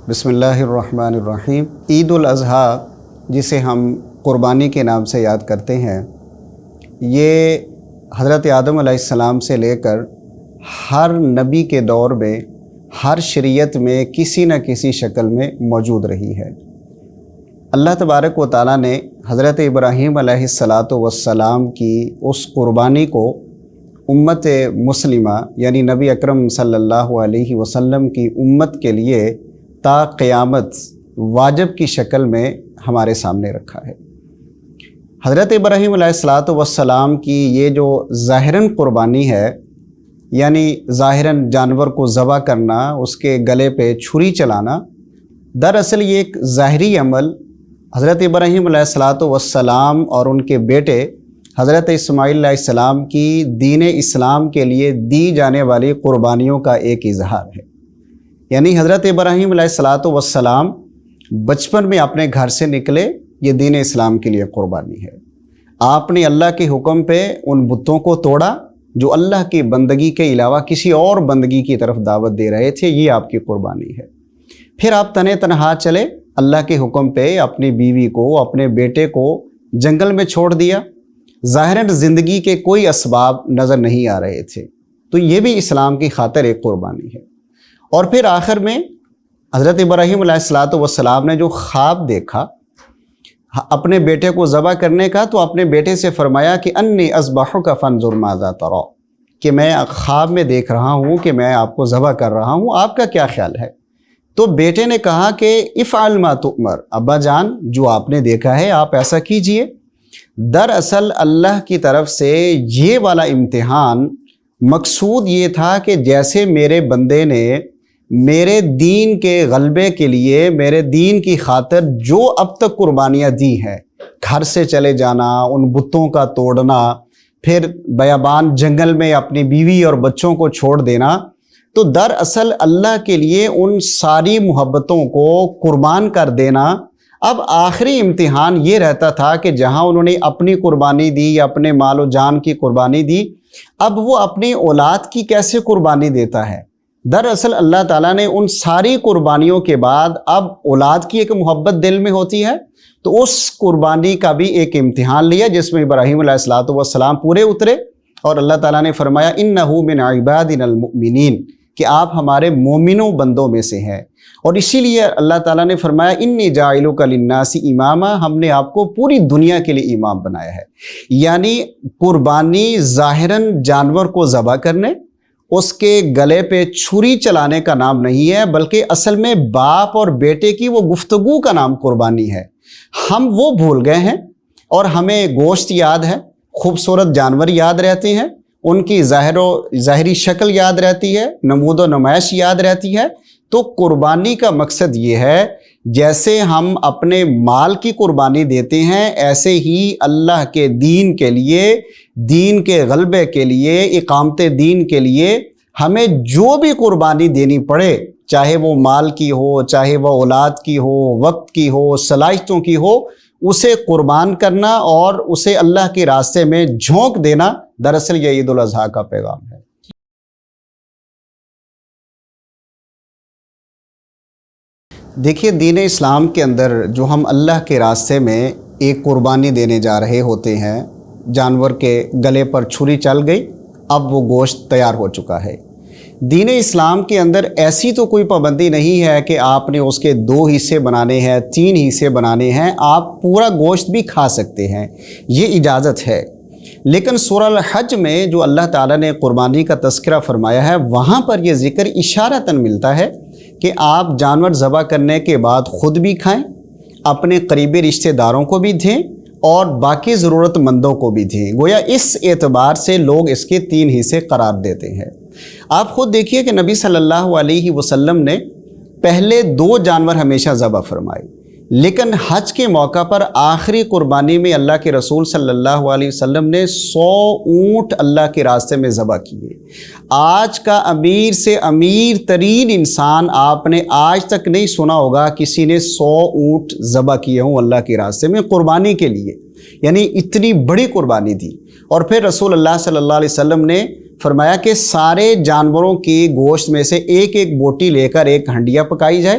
بسم اللہ الرحمن الرحیم۔ عید الاضحیٰ جسے ہم قربانی کے نام سے یاد کرتے ہیں، یہ حضرت آدم علیہ السلام سے لے کر ہر نبی کے دور میں ہر شریعت میں کسی نہ کسی شکل میں موجود رہی ہے۔ اللہ تبارک و تعالیٰ نے حضرت ابراہیم علیہ السلام کی اس قربانی کو امت مسلمہ یعنی نبی اکرم صلی اللہ علیہ وسلم کی امت کے لیے تا قیامت واجب کی شکل میں ہمارے سامنے رکھا ہے۔ حضرت ابراہیم علیہ السلام کی یہ جو ظاہراً قربانی ہے، یعنی ظاہراً جانور کو ذبح کرنا، اس کے گلے پہ چھری چلانا، دراصل یہ ایک ظاہری عمل حضرت ابراہیم علیہ السلام اور ان کے بیٹے حضرت اسماعیل علیہ السلام کی دین اسلام کے لیے دی جانے والی قربانیوں کا ایک اظہار ہے۔ یعنی حضرت ابراہیم علیہ السلام بچپن میں اپنے گھر سے نکلے، یہ دین اسلام کے لیے قربانی ہے۔ آپ نے اللہ کے حکم پہ ان بتوں کو توڑا جو اللہ کی بندگی کے علاوہ کسی اور بندگی کی طرف دعوت دے رہے تھے، یہ آپ کی قربانی ہے۔ پھر آپ تنہے تنہا چلے، اللہ کے حکم پہ اپنی بیوی کو، اپنے بیٹے کو جنگل میں چھوڑ دیا۔ ظاہراً زندگی کے کوئی اسباب نظر نہیں آ رہے تھے، تو یہ بھی اسلام کی خاطر ایک قربانی ہے۔ اور پھر آخر میں حضرت ابراہیم علیہ السلام نے جو خواب دیکھا اپنے بیٹے کو ذبح کرنے کا، تو اپنے بیٹے سے فرمایا کہ انی اذبحک فانظر ماذا تری، کہ میں خواب میں دیکھ رہا ہوں کہ میں آپ کو ذبح کر رہا ہوں، آپ کا کیا خیال ہے؟ تو بیٹے نے کہا کہ افعل ما تؤمر، ابا جان جو آپ نے دیکھا ہے آپ ایسا کیجئے۔ دراصل اللہ کی طرف سے یہ والا امتحان مقصود یہ تھا کہ جیسے میرے بندے نے میرے دین کے غلبے کے لیے، میرے دین کی خاطر جو اب تک قربانیاں دی ہیں، گھر سے چلے جانا، ان بتوں کا توڑنا، پھر بیابان جنگل میں اپنی بیوی اور بچوں کو چھوڑ دینا، تو دراصل اللہ کے لیے ان ساری محبتوں کو قربان کر دینا۔ اب آخری امتحان یہ رہتا تھا کہ جہاں انہوں نے اپنی قربانی دی، اپنے مال و جان کی قربانی دی، اب وہ اپنی اولاد کی کیسے قربانی دیتا ہے؟ دراصل اللہ تعالیٰ نے ان ساری قربانیوں کے بعد اب اولاد کی ایک محبت دل میں ہوتی ہے، تو اس قربانی کا بھی ایک امتحان لیا جس میں ابراہیم علیہ السلام پورے اترے، اور اللہ تعالیٰ نے فرمایا انہ من عبادنا المؤمنین، کہ آپ ہمارے مومنوں بندوں میں سے ہیں۔ اور اسی لیے اللہ تعالیٰ نے فرمایا انی جاعلک للناس اماما، ہم نے آپ کو پوری دنیا کے لیے امام بنایا ہے۔ یعنی قربانی ظاہراً جانور کو ذبح کرنے، اس کے گلے پہ چھری چلانے کا نام نہیں ہے، بلکہ اصل میں باپ اور بیٹے کی وہ گفتگو کا نام قربانی ہے۔ ہم وہ بھول گئے ہیں، اور ہمیں گوشت یاد ہے، خوبصورت جانور یاد رہتے ہیں، ان کی ظاہری شکل یاد رہتی ہے، نمود و نمائش یاد رہتی ہے۔ تو قربانی کا مقصد یہ ہے، جیسے ہم اپنے مال کی قربانی دیتے ہیں، ایسے ہی اللہ کے دین کے لیے، دین کے غلبے کے لیے، اقامت دین کے لیے ہمیں جو بھی قربانی دینی پڑے، چاہے وہ مال کی ہو، چاہے وہ اولاد کی ہو، وقت کی ہو، صلاحیتوں کی ہو، اسے قربان کرنا اور اسے اللہ کے راستے میں جھونک دینا، دراصل یہ عید الاضحیٰ کا پیغام ہے۔ دیکھیے، دین اسلام کے اندر جو ہم اللہ کے راستے میں ایک قربانی دینے جا رہے ہوتے ہیں، جانور کے گلے پر چھری چل گئی، اب وہ گوشت تیار ہو چکا ہے۔ دین اسلام کے اندر ایسی تو کوئی پابندی نہیں ہے کہ آپ نے اس کے 2 حصے بنانے ہیں، 3 حصے بنانے ہیں، آپ پورا گوشت بھی کھا سکتے ہیں، یہ اجازت ہے۔ لیکن سورہ الحج میں جو اللہ تعالیٰ نے قربانی کا تذکرہ فرمایا ہے، وہاں پر یہ ذکر اشارتاً ملتا ہے کہ آپ جانور ذبح کرنے کے بعد خود بھی کھائیں، اپنے قریبی رشتہ داروں کو بھی دیں، اور باقی ضرورت مندوں کو بھی دیں۔ گویا اس اعتبار سے لوگ اس کے 3 حصے قرار دیتے ہیں۔ آپ خود دیکھیے کہ نبی صلی اللہ علیہ وسلم نے پہلے 2 جانور ہمیشہ ذبح فرمائے، لیکن حج کے موقع پر آخری قربانی میں اللہ کے رسول صلی اللہ علیہ وسلم نے 100 اونٹ اللہ کے راستے میں ذبح کیے۔ آج کا امیر سے امیر ترین انسان آپ نے آج تک نہیں سنا ہوگا کسی نے 100 اونٹ ذبح کیے ہوں اللہ کے راستے میں قربانی کے لیے، یعنی اتنی بڑی قربانی دی۔ اور پھر رسول اللہ صلی اللہ علیہ وسلم نے فرمایا کہ سارے جانوروں کی گوشت میں سے ایک ایک بوٹی لے کر ایک ہنڈیا پکائی جائے،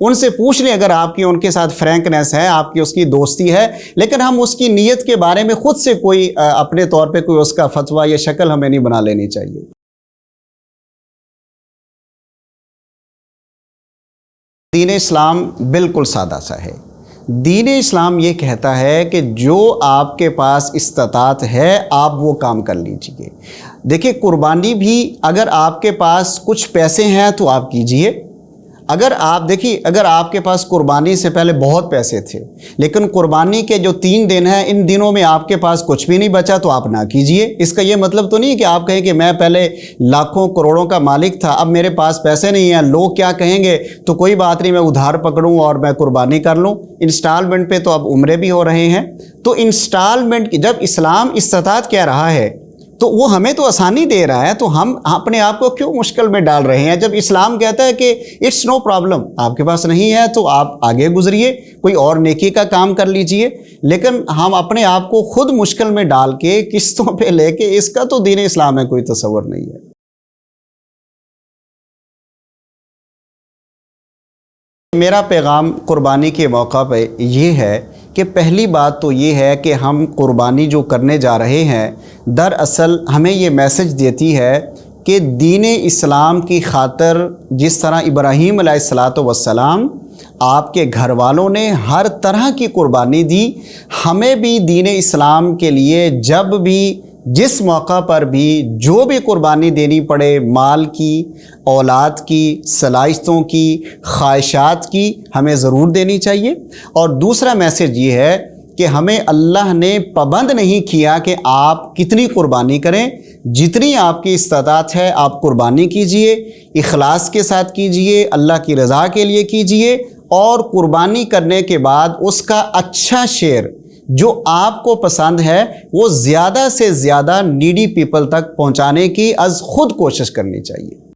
ان سے پوچھ لیں اگر آپ کی ان کے ساتھ فرینکنیس ہے، آپ کی اس کی دوستی ہے، لیکن ہم اس کی نیت کے بارے میں خود سے کوئی اپنے طور پہ کوئی اس کا فتویٰ یا شکل ہمیں نہیں بنا لینی چاہیے۔ دین اسلام بالکل سادہ سا ہے۔ دین اسلام یہ کہتا ہے کہ جو آپ کے پاس استطاعت ہے آپ وہ کام کر لیجئے۔ دیکھیں قربانی بھی اگر آپ کے پاس کچھ پیسے ہیں تو آپ کیجئے۔ اگر آپ کے پاس قربانی سے پہلے بہت پیسے تھے لیکن قربانی کے جو 3 دن ہیں ان دنوں میں آپ کے پاس کچھ بھی نہیں بچا تو آپ نہ کیجئے۔ اس کا یہ مطلب تو نہیں کہ آپ کہیں کہ میں پہلے لاکھوں کروڑوں کا مالک تھا، اب میرے پاس پیسے نہیں ہیں، لوگ کیا کہیں گے تو کوئی بات نہیں، میں ادھار پکڑوں اور میں قربانی کر لوں۔ انسٹالمنٹ پہ تو اب عمرے بھی ہو رہے ہیں، تو انسٹالمنٹ کی جب اسلام استطاعت کہہ رہا ہے تو وہ ہمیں تو آسانی دے رہا ہے، تو ہم اپنے آپ کو کیوں مشکل میں ڈال رہے ہیں؟ جب اسلام کہتا ہے کہ اٹس نو پرابلم، آپ کے پاس نہیں ہے تو آپ آگے گزریے، کوئی اور نیکی کا کام کر لیجئے، لیکن ہم اپنے آپ کو خود مشکل میں ڈال کے قسطوں پہ لے کے، اس کا تو دین اسلام میں کوئی تصور نہیں ہے۔ میرا پیغام قربانی کے موقع پہ یہ ہے کہ پہلی بات تو یہ ہے کہ ہم قربانی جو کرنے جا رہے ہیں دراصل ہمیں یہ میسج دیتی ہے کہ دین اسلام کی خاطر جس طرح ابراہیم علیہ السلام آپ کے گھر والوں نے ہر طرح کی قربانی دی، ہمیں بھی دین اسلام کے لیے جب بھی جس موقع پر بھی جو بھی قربانی دینی پڑے، مال کی، اولاد کی، صلاحیتوں کی، خواہشات کی، ہمیں ضرور دینی چاہیے۔ اور دوسرا میسج یہ ہے کہ ہمیں اللہ نے پابند نہیں کیا کہ آپ کتنی قربانی کریں، جتنی آپ کی استطاعت ہے آپ قربانی کیجئے، اخلاص کے ساتھ کیجئے، اللہ کی رضا کے لیے کیجئے، اور قربانی کرنے کے بعد اس کا اچھا شیئر جو آپ کو پسند ہے وہ زیادہ سے زیادہ نیڈی پیپل تک پہنچانے کی از خود کوشش کرنی چاہیے۔